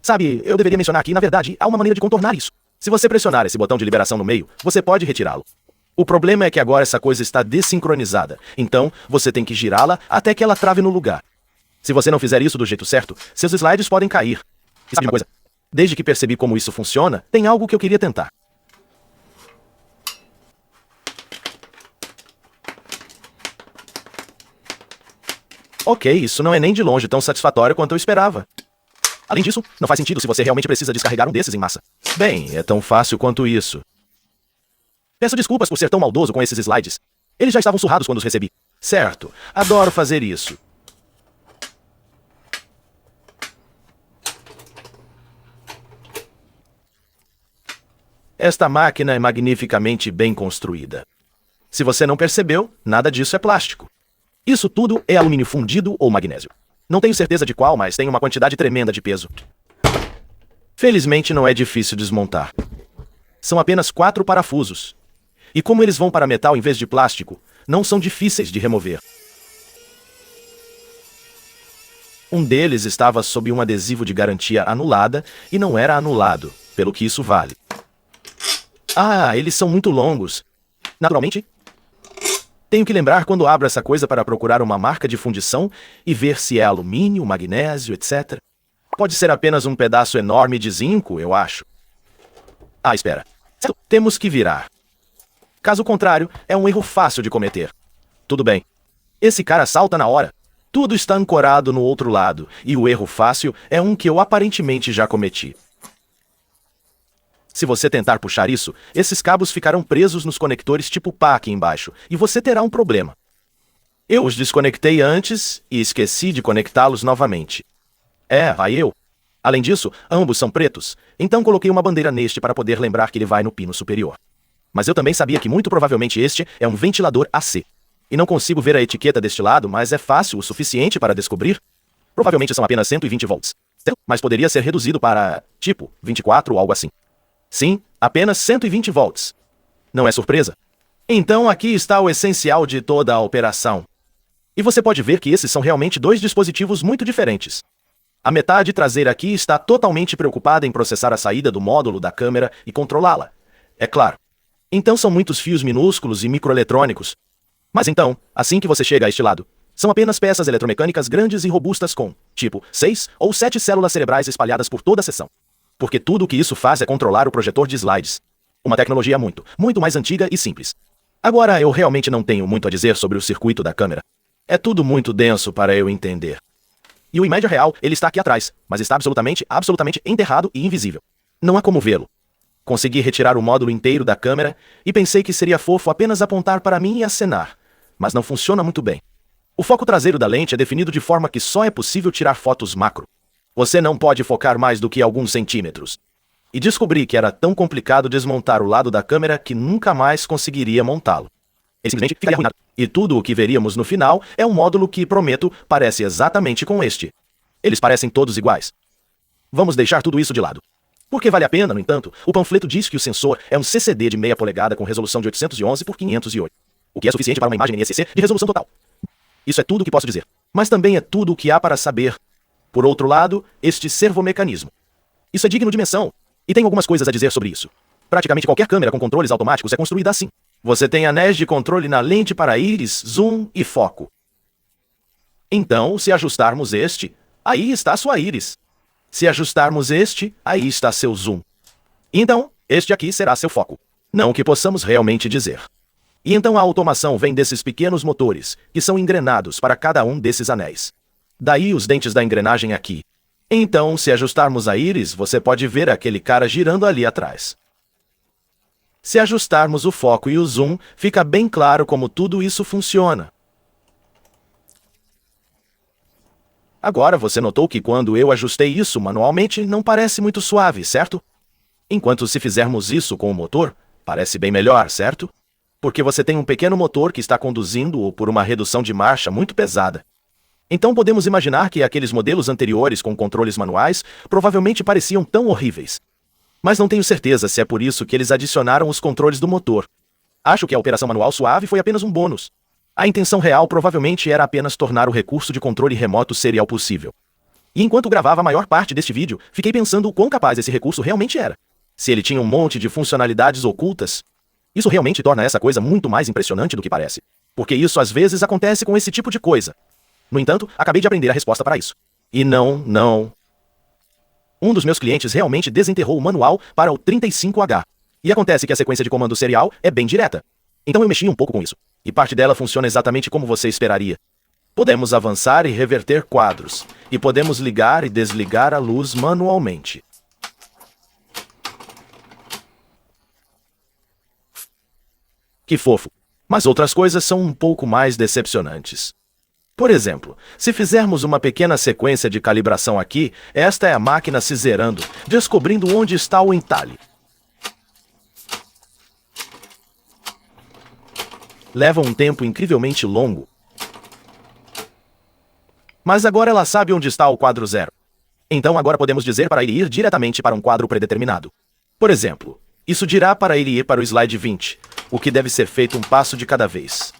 S1: Sabe, eu deveria mencionar aqui, na verdade, há uma maneira de contornar isso. Se você pressionar esse botão de liberação no meio, você pode retirá-lo. O problema é que agora essa coisa está desincronizada, então você tem que girá-la até que ela trave no lugar. Se você não fizer isso do jeito certo, seus slides podem cair. E sabe uma coisa? Desde que percebi como isso funciona, tem algo que eu queria tentar. Ok, isso não é nem de longe tão satisfatório quanto eu esperava. Além disso, não faz sentido se você realmente precisa descarregar um desses em massa. Bem, é tão fácil quanto isso. Peço desculpas por ser tão maldoso com esses slides. Eles já estavam surrados quando os recebi. Certo, adoro fazer isso. Esta máquina é magnificamente bem construída. Se você não percebeu, nada disso é plástico. Isso tudo é alumínio fundido ou magnésio. Não tenho certeza de qual, mas tem uma quantidade tremenda de peso. Felizmente não é difícil desmontar. São apenas 4 parafusos. E como eles vão para metal em vez de plástico, não são difíceis de remover. Um deles estava sob um adesivo de garantia anulada e não era anulado, pelo que isso vale. Ah, eles são muito longos. Naturalmente, tenho que lembrar quando abro essa coisa para procurar uma marca de fundição e ver se é alumínio, magnésio, etc. Pode ser apenas um pedaço enorme de zinco, eu acho. Ah, espera. Temos que virar. Caso contrário, é um erro fácil de cometer. Tudo bem. Esse cara salta na hora. Tudo está ancorado no outro lado, e o erro fácil é um que eu aparentemente já cometi. Se você tentar puxar isso, esses cabos ficarão presos nos conectores tipo pá aqui embaixo, e você terá um problema. Eu os desconectei antes e esqueci de conectá-los novamente. Vai eu. Além disso, ambos são pretos, então coloquei uma bandeira neste para poder lembrar que ele vai no pino superior. Mas eu também sabia que muito provavelmente este é um ventilador AC. E não consigo ver a etiqueta deste lado, mas é fácil o suficiente para descobrir. Provavelmente são apenas 120 volts. Mas poderia ser reduzido para, tipo, 24 ou algo assim. Sim, apenas 120 volts. Não é surpresa? Então aqui está o essencial de toda a operação. E você pode ver que esses são realmente 2 dispositivos muito diferentes. A metade traseira aqui está totalmente preocupada em processar a saída do módulo da câmera e controlá-la. É claro. Então são muitos fios minúsculos e microeletrônicos. Mas então, assim que você chega a este lado, são apenas peças eletromecânicas grandes e robustas com, tipo, 6 ou 7 células cerebrais espalhadas por toda a seção. Porque tudo o que isso faz é controlar o projetor de slides. Uma tecnologia muito mais antiga e simples. Agora, eu realmente não tenho muito a dizer sobre o circuito da câmera. É tudo muito denso para eu entender. E o Imager real, ele está aqui atrás, mas está absolutamente enterrado e invisível. Não há como vê-lo. Consegui retirar o módulo inteiro da câmera e pensei que seria fofo apenas apontar para mim e acenar. Mas não funciona muito bem. O foco traseiro da lente é definido de forma que só é possível tirar fotos macro. Você não pode focar mais do que alguns centímetros. E descobri que era tão complicado desmontar o lado da câmera que nunca mais conseguiria montá-lo. Ele simplesmente ficaria arruinado. E tudo o que veríamos no final é um módulo que, prometo, parece exatamente com este. Eles parecem todos iguais. Vamos deixar tudo isso de lado. Porque vale a pena, no entanto, o panfleto diz que o sensor é um CCD de meia polegada com resolução de 811 por 508. O que é suficiente para uma imagem NSC de resolução total. Isso é tudo o que posso dizer. Mas também é tudo o que há para saber. Por outro lado, este servomecanismo. Isso é digno de menção. E tem algumas coisas a dizer sobre isso. Praticamente qualquer câmera com controles automáticos é construída assim. Você tem anéis de controle na lente para íris, zoom e foco. Então, se ajustarmos este, aí está sua íris. Se ajustarmos este, aí está seu zoom. Então, este aqui será seu foco. Não que possamos realmente dizer. E então a automação vem desses pequenos motores, que são engrenados para cada um desses anéis. Daí os dentes da engrenagem aqui. Então, se ajustarmos a íris, você pode ver aquele cara girando ali atrás. Se ajustarmos o foco e o zoom, fica bem claro como tudo isso funciona. Agora você notou que quando eu ajustei isso manualmente, não parece muito suave, certo? Enquanto se fizermos isso com o motor, parece bem melhor, certo? Porque você tem um pequeno motor que está conduzindo-o por uma redução de marcha muito pesada. Então podemos imaginar que aqueles modelos anteriores com controles manuais provavelmente pareciam tão horríveis. Mas não tenho certeza se é por isso que eles adicionaram os controles do motor. Acho que a operação manual suave foi apenas um bônus. A intenção real provavelmente era apenas tornar o recurso de controle remoto serial possível. E enquanto gravava a maior parte deste vídeo, fiquei pensando o quão capaz esse recurso realmente era. Se ele tinha um monte de funcionalidades ocultas, isso realmente torna essa coisa muito mais impressionante do que parece. Porque isso às vezes acontece com esse tipo de coisa. No entanto, acabei de aprender a resposta para isso. E não. Um dos meus clientes realmente desenterrou o manual para o 35H. E acontece que a sequência de comando serial é bem direta. Então eu mexi um pouco com isso. E parte dela funciona exatamente como você esperaria. Podemos avançar e reverter quadros. E podemos ligar e desligar a luz manualmente. Que fofo. Mas outras coisas são um pouco mais decepcionantes. Por exemplo, se fizermos uma pequena sequência de calibração aqui, esta é a máquina se zerando, descobrindo onde está o entalhe. Leva um tempo incrivelmente longo. Mas agora ela sabe onde está o quadro 0. Então agora podemos dizer para ele ir diretamente para um quadro predeterminado. Por exemplo, isso dirá para ele ir para o slide 20, o que deve ser feito um passo de cada vez.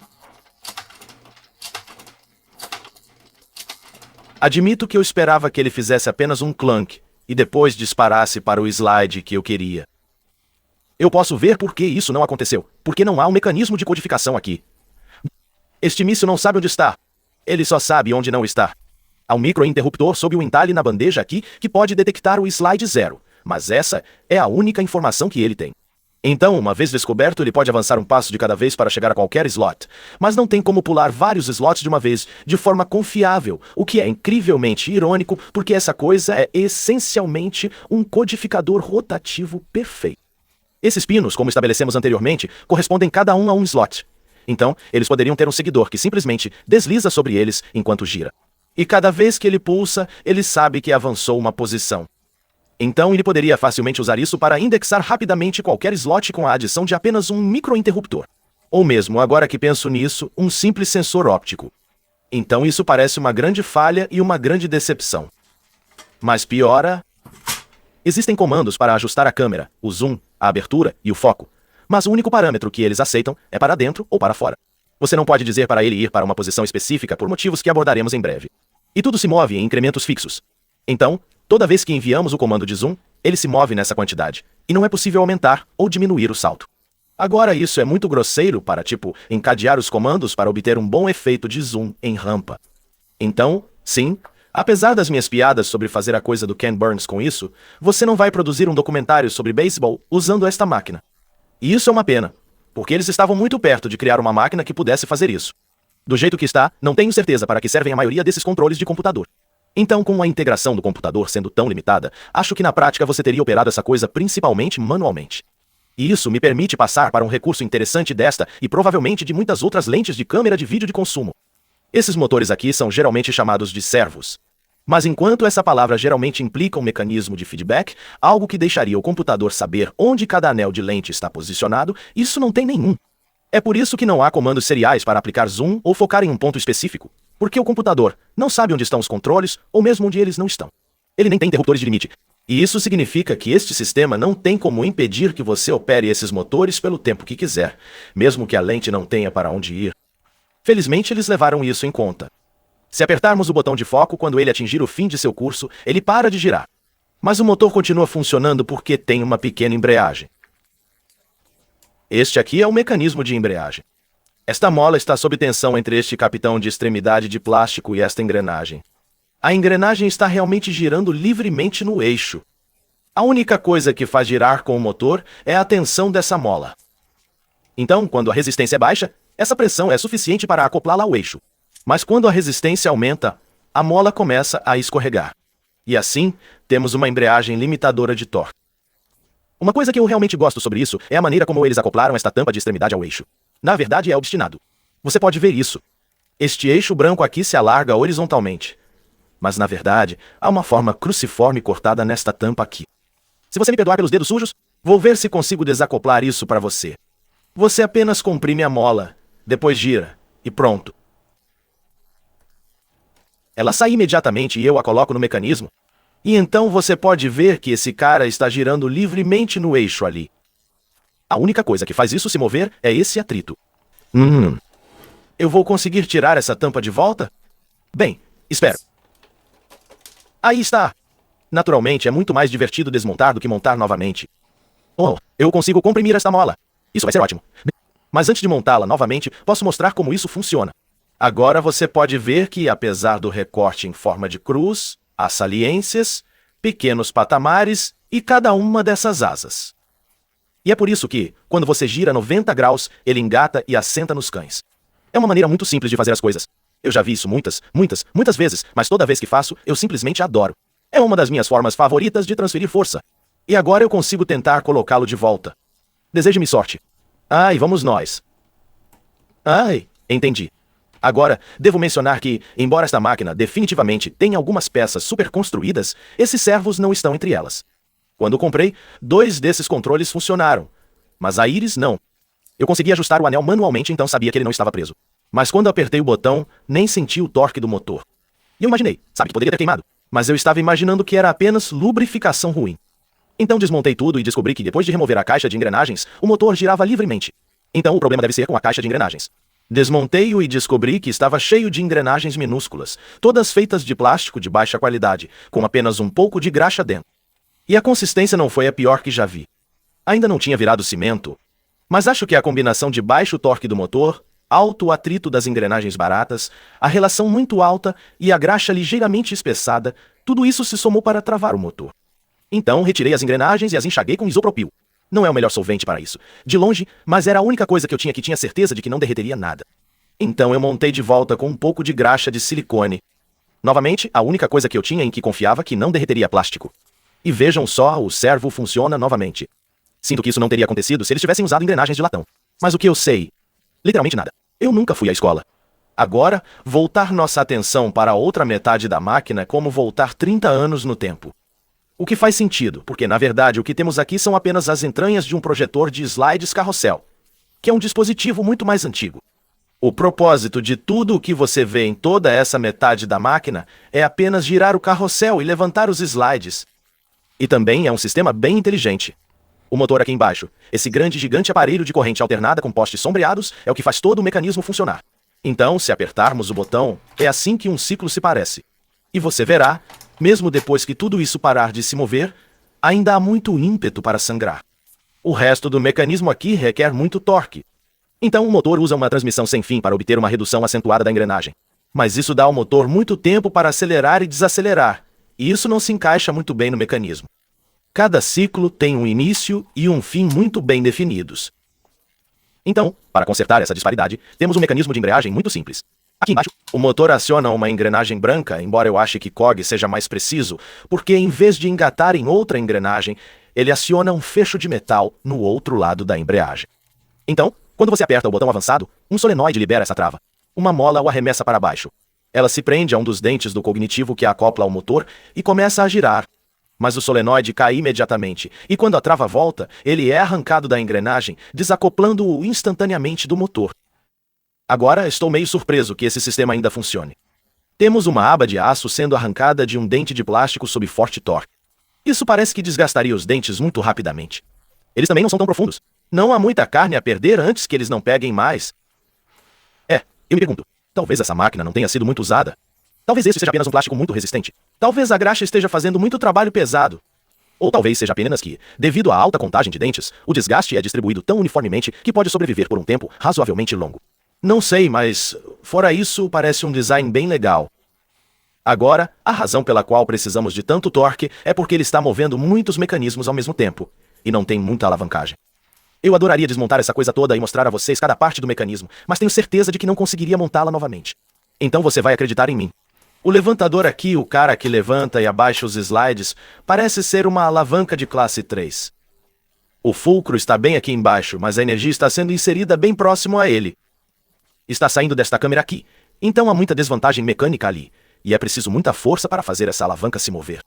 S1: Admito que eu esperava que ele fizesse apenas um clunk e depois disparasse para o slide que eu queria. Eu posso ver por que isso não aconteceu, porque não há um mecanismo de codificação aqui. Este míssil não sabe onde está. Ele só sabe onde não está. Há um microinterruptor sob o entalhe na bandeja aqui que pode detectar o slide 0, mas essa é a única informação que ele tem. Então, uma vez descoberto, ele pode avançar um passo de cada vez para chegar a qualquer slot, mas não tem como pular vários slots de uma vez, de forma confiável, o que é incrivelmente irônico, porque essa coisa é essencialmente um codificador rotativo perfeito. Esses pinos, como estabelecemos anteriormente, correspondem cada um a um slot. Então, eles poderiam ter um seguidor que simplesmente desliza sobre eles enquanto gira. E cada vez que ele pulsa, ele sabe que avançou uma posição. Então ele poderia facilmente usar isso para indexar rapidamente qualquer slot com a adição de apenas um microinterruptor. Ou mesmo, agora que penso nisso, um simples sensor óptico. Então isso parece uma grande falha e uma grande decepção. Mas piora... Existem comandos para ajustar a câmera, o zoom, a abertura e o foco. Mas o único parâmetro que eles aceitam é para dentro ou para fora. Você não pode dizer para ele ir para uma posição específica por motivos que abordaremos em breve. E tudo se move em incrementos fixos. Então, toda vez que enviamos o comando de zoom, ele se move nessa quantidade, e não é possível aumentar ou diminuir o salto. Agora isso é muito grosseiro para, encadear os comandos para obter um bom efeito de zoom em rampa. Então, sim, apesar das minhas piadas sobre fazer a coisa do Ken Burns com isso, você não vai produzir um documentário sobre beisebol usando esta máquina. E isso é uma pena, porque eles estavam muito perto de criar uma máquina que pudesse fazer isso. Do jeito que está, não tenho certeza para que servem a maioria desses controles de computador. Então, com a integração do computador sendo tão limitada, acho que na prática você teria operado essa coisa principalmente manualmente. E isso me permite passar para um recurso interessante desta e provavelmente de muitas outras lentes de câmera de vídeo de consumo. Esses motores aqui são geralmente chamados de servos. Mas enquanto essa palavra geralmente implica um mecanismo de feedback, algo que deixaria o computador saber onde cada anel de lente está posicionado, isso não tem nenhum. É por isso que não há comandos seriais para aplicar zoom ou focar em um ponto específico, porque o computador não sabe onde estão os controles ou mesmo onde eles não estão. Ele nem tem interruptores de limite. E isso significa que este sistema não tem como impedir que você opere esses motores pelo tempo que quiser, mesmo que a lente não tenha para onde ir. Felizmente eles levaram isso em conta. Se apertarmos o botão de foco quando ele atingir o fim de seu curso, ele para de girar. Mas o motor continua funcionando porque tem uma pequena embreagem. Este aqui é o mecanismo de embreagem. Esta mola está sob tensão entre este capitão de extremidade de plástico e esta engrenagem. A engrenagem está realmente girando livremente no eixo. A única coisa que faz girar com o motor é a tensão dessa mola. Então, quando a resistência é baixa, essa pressão é suficiente para acoplá-la ao eixo. Mas quando a resistência aumenta, a mola começa a escorregar. E assim, temos uma embreagem limitadora de torque. Uma coisa que eu realmente gosto sobre isso é a maneira como eles acoplaram esta tampa de extremidade ao eixo. Na verdade, é obstinado. Você pode ver isso. Este eixo branco aqui se alarga horizontalmente. Mas, na verdade, há uma forma cruciforme cortada nesta tampa aqui. Se você me perdoar pelos dedos sujos, vou ver se consigo desacoplar isso para você. Você apenas comprime a mola, depois gira, e pronto. Ela sai imediatamente e eu a coloco no mecanismo. E então você pode ver que esse cara está girando livremente no eixo ali. A única coisa que faz isso se mover é esse atrito. Eu vou conseguir tirar essa tampa de volta? Bem, espero. Aí está. Naturalmente, é muito mais divertido desmontar do que montar novamente. Oh, eu consigo comprimir esta mola. Isso vai ser ótimo. Mas antes de montá-la novamente, posso mostrar como isso funciona. Agora você pode ver que, apesar do recorte em forma de cruz, há saliências, pequenos patamares e cada uma dessas asas. E é por isso que, quando você gira 90 graus, ele engata e assenta nos cães. É uma maneira muito simples de fazer as coisas. Eu já vi isso muitas vezes, mas toda vez que faço, eu simplesmente adoro. É uma das minhas formas favoritas de transferir força. E agora eu consigo tentar colocá-lo de volta. Deseje-me sorte. Ai, vamos nós. Ai, entendi. Agora, devo mencionar que, embora esta máquina definitivamente tenha algumas peças super construídas, esses servos não estão entre elas. Quando comprei, 2 desses controles funcionaram, mas a íris não. Eu consegui ajustar o anel manualmente, então sabia que ele não estava preso. Mas quando apertei o botão, nem senti o torque do motor. E eu imaginei, sabe que poderia ter queimado. Mas eu estava imaginando que era apenas lubrificação ruim. Então desmontei tudo e descobri que depois de remover a caixa de engrenagens, o motor girava livremente. Então o problema deve ser com a caixa de engrenagens. Desmontei-o e descobri que estava cheio de engrenagens minúsculas, todas feitas de plástico de baixa qualidade, com apenas um pouco de graxa dentro. E a consistência não foi a pior que já vi. Ainda não tinha virado cimento, mas acho que a combinação de baixo torque do motor, alto atrito das engrenagens baratas, a relação muito alta e a graxa ligeiramente espessada, tudo isso se somou para travar o motor. Então retirei as engrenagens e as enxaguei com isopropil. Não é o melhor solvente para isso, de longe, mas era a única coisa que tinha certeza de que não derreteria nada. Então eu montei de volta com um pouco de graxa de silicone. Novamente, a única coisa que eu tinha em que confiava que não derreteria plástico. E vejam só, o servo funciona novamente. Sinto que isso não teria acontecido se eles tivessem usado engrenagens de latão. Mas o que eu sei? Literalmente nada. Eu nunca fui à escola. Agora, voltar nossa atenção para a outra metade da máquina é como voltar 30 anos no tempo. O que faz sentido, porque na verdade o que temos aqui são apenas as entranhas de um projetor de slides carrossel, que é um dispositivo muito mais antigo. O propósito de tudo o que você vê em toda essa metade da máquina é apenas girar o carrossel e levantar os slides. E também é um sistema bem inteligente. O motor aqui embaixo, esse grande gigante aparelho de corrente alternada com postes sombreados, é o que faz todo o mecanismo funcionar. Então, se apertarmos o botão, é assim que um ciclo se parece. E você verá, mesmo depois que tudo isso parar de se mover, ainda há muito ímpeto para sangrar. O resto do mecanismo aqui requer muito torque. Então o motor usa uma transmissão sem fim para obter uma redução acentuada da engrenagem. Mas isso dá ao motor muito tempo para acelerar e desacelerar, e isso não se encaixa muito bem no mecanismo. Cada ciclo tem um início e um fim muito bem definidos. Então, para consertar essa disparidade, temos um mecanismo de embreagem muito simples. Aqui embaixo, o motor aciona uma engrenagem branca, embora eu ache que cog seja mais preciso, porque em vez de engatar em outra engrenagem, ele aciona um fecho de metal no outro lado da embreagem. Então, quando você aperta o botão avançado, um solenoide libera essa trava. Uma mola o arremessa para baixo. Ela se prende a um dos dentes do cognitivo que a acopla ao motor e começa a girar. Mas o solenoide cai imediatamente, e quando a trava volta, ele é arrancado da engrenagem, desacoplando-o instantaneamente do motor. Agora estou meio surpreso que esse sistema ainda funcione. Temos uma aba de aço sendo arrancada de um dente de plástico sob forte torque. Isso parece que desgastaria os dentes muito rapidamente. Eles também não são tão profundos. Não há muita carne a perder antes que eles não peguem mais. Eu me pergunto, talvez essa máquina não tenha sido muito usada. Talvez esse seja apenas um plástico muito resistente. Talvez a graxa esteja fazendo muito trabalho pesado. Ou talvez seja apenas que, devido à alta contagem de dentes, o desgaste é distribuído tão uniformemente que pode sobreviver por um tempo razoavelmente longo. Não sei, mas, fora isso, parece um design bem legal. Agora, a razão pela qual precisamos de tanto torque é porque ele está movendo muitos mecanismos ao mesmo tempo, e não tem muita alavancagem. Eu adoraria desmontar essa coisa toda e mostrar a vocês cada parte do mecanismo, mas tenho certeza de que não conseguiria montá-la novamente. Então você vai acreditar em mim. O levantador aqui, o cara que levanta e abaixa os slides, parece ser uma alavanca de classe 3. O fulcro está bem aqui embaixo, mas a energia está sendo inserida bem próximo a ele. Está saindo desta câmera aqui, então há muita desvantagem mecânica ali, e é preciso muita força para fazer essa alavanca se mover.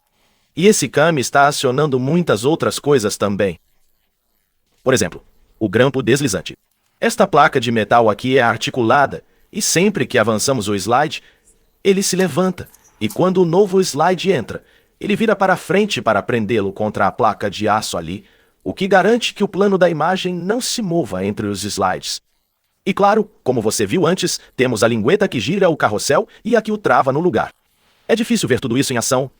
S1: E esse came está acionando muitas outras coisas também. Por exemplo, o grampo deslizante. Esta placa de metal aqui é articulada, e sempre que avançamos o slide, ele se levanta, e quando o novo slide entra, ele vira para frente para prendê-lo contra a placa de aço ali, o que garante que o plano da imagem não se mova entre os slides. E claro, como você viu antes, temos a lingueta que gira o carrossel e a que o trava no lugar. É difícil ver tudo isso em ação,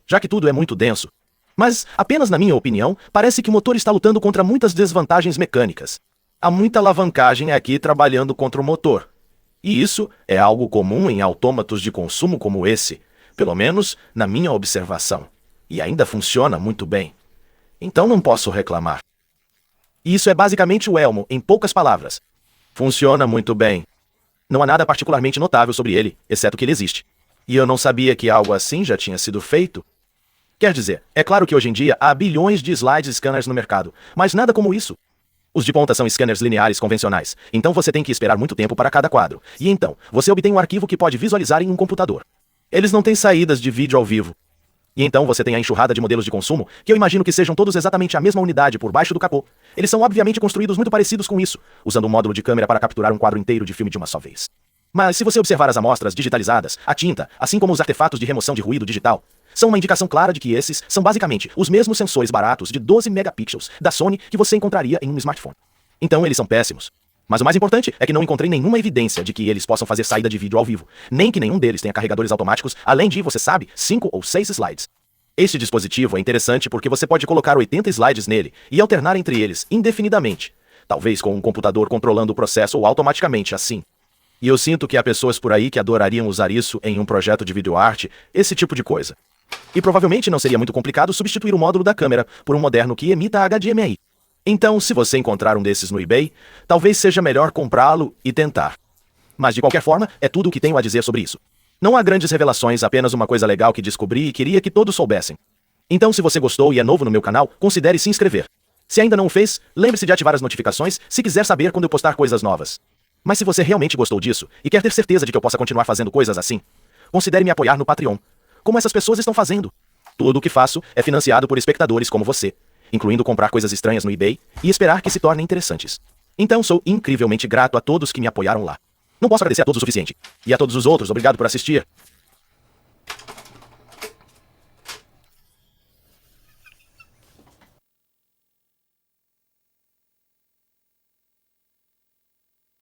S1: já que tudo é muito denso. Mas, apenas na minha opinião, parece que o motor está lutando contra muitas desvantagens mecânicas. Há muita alavancagem aqui trabalhando contra o motor. E isso é algo comum em autômatos de consumo como esse, pelo menos na minha observação. E ainda funciona muito bem. Então não posso reclamar. E isso é basicamente o elmo, em poucas palavras. Funciona muito bem. Não há nada particularmente notável sobre ele, exceto que ele existe. E eu não sabia que algo assim já tinha sido feito. Quer dizer, é claro que hoje em dia há bilhões de slide scanners no mercado, mas nada como isso. Os de ponta são scanners lineares convencionais, então você tem que esperar muito tempo para cada quadro. E então, você obtém um arquivo que pode visualizar em um computador. Eles não têm saídas de vídeo ao vivo. E então você tem a enxurrada de modelos de consumo, que eu imagino que sejam todos exatamente a mesma unidade por baixo do capô. Eles são obviamente construídos muito parecidos com isso, usando um módulo de câmera para capturar um quadro inteiro de filme de uma só vez. Mas se você observar as amostras digitalizadas, a tinta, assim como os artefatos de remoção de ruído digital, são uma indicação clara de que esses são basicamente os mesmos sensores baratos de 12 megapixels da Sony que você encontraria em um smartphone. Então eles são péssimos. Mas o mais importante é que não encontrei nenhuma evidência de que eles possam fazer saída de vídeo ao vivo, nem que nenhum deles tenha carregadores automáticos, além de, você sabe, 5 ou 6 slides. Este dispositivo é interessante porque você pode colocar 80 slides nele e alternar entre eles indefinidamente, talvez com um computador controlando o processo ou automaticamente assim. E eu sinto que há pessoas por aí que adorariam usar isso em um projeto de videoarte, esse tipo de coisa. E provavelmente não seria muito complicado substituir o módulo da câmera por um moderno que emita HDMI. Então, se você encontrar um desses no eBay, talvez seja melhor comprá-lo e tentar. Mas de qualquer forma, é tudo o que tenho a dizer sobre isso. Não há grandes revelações, apenas uma coisa legal que descobri e queria que todos soubessem. Então, se você gostou e é novo no meu canal, considere se inscrever. Se ainda não o fez, lembre-se de ativar as notificações se quiser saber quando eu postar coisas novas. Mas se você realmente gostou disso e quer ter certeza de que eu possa continuar fazendo coisas assim, considere me apoiar no Patreon, como essas pessoas estão fazendo. Tudo o que faço é financiado por espectadores como você, incluindo comprar coisas estranhas no eBay e esperar que se tornem interessantes. Então sou incrivelmente grato a todos que me apoiaram lá. Não posso agradecer a todos o suficiente. E a todos os outros, obrigado por assistir.